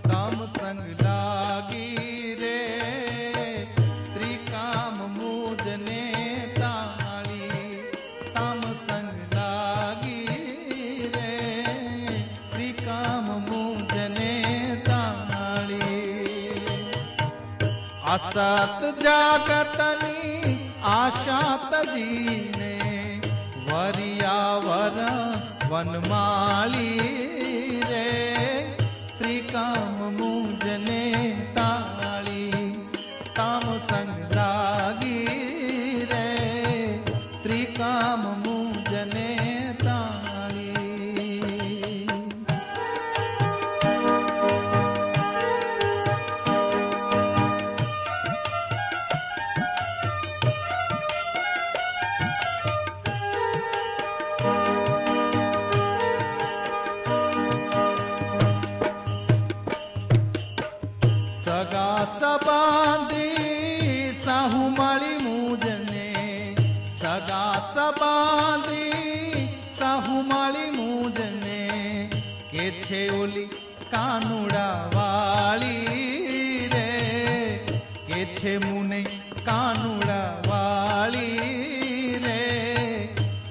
तम संग लागी रे त्रिकाम मुझने ताली। तम संग लागी रे त्रिकाम मुझने ताली। असत जागतनी आशा तजीने वरियावर वनमाली रे त्रिकाम मुझने ताली। ताम संग लागी रे त्रिकाम मुझने ताली। सगा सबांधी साहुमाली मुझने। सगा सबांधी साहुमाली मुझने के छे ओली कानुड़ा वाली रे। के छे मुने कानुड़ा वाली रे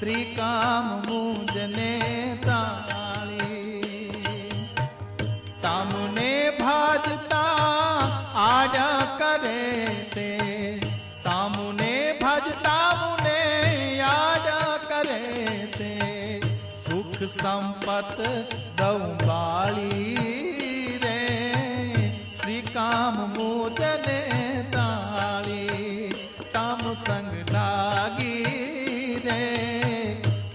त्रिकाम मुझने ताली। तामुने भजता आजा करे ते। तामुने भजता मुने आजा करे ते। सुख संपत दौबाली रे त्रिकाम मुझने ताली। ताम संग लागी रे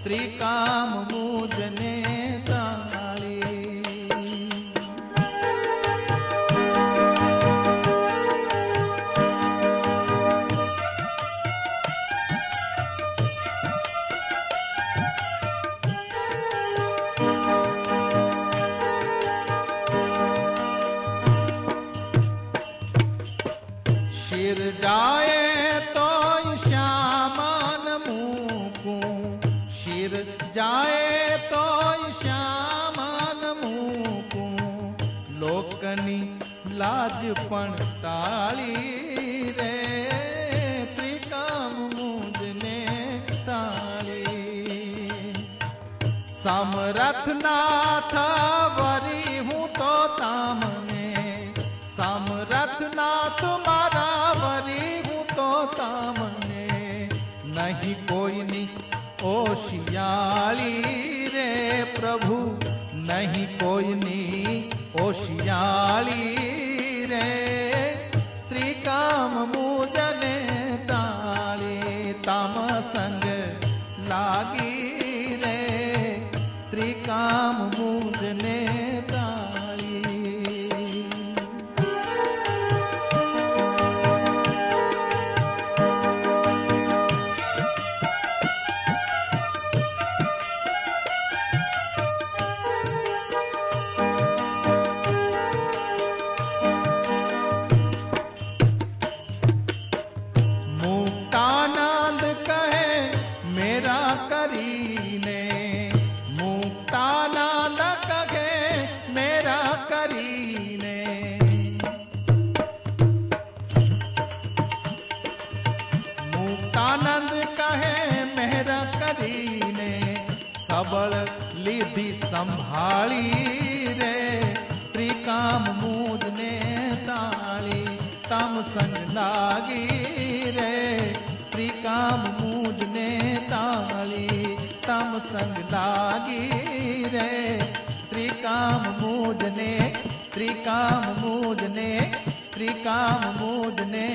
त्रिकाम मुझने ताली। शिर जाए तो श्यामान मुकू। शिर जाए तो श्यामान मुकू। लोकनी लाज पण ताली रे त्रिकाम मुझने ताली। समरथ नाथ वरी हूँ तो तामने। समरथ नाथ मारा वरी हूँ तो तामने। नहीं कोई नी ओशियाली रे प्रभु। नहीं कोई नी ओशियाली रे त्रिकाम मुझने ताली। ताम संग लागी रे त्रिकाम मुझने ताली। मुक्तानंद कहे मेरा करीने। मुक्तानंद कहे मेरा करीने। मुक्तानंद कहे मेरा करीने। सबल लिधि संभाली रे त्रिकाम मुझने ताली। तम संग लागी रे त्रिकाम मुझने ताली। तम संग लागी रे त्रिकाम मुझने। त्रिकाम मुझने त्रिकाम मुझने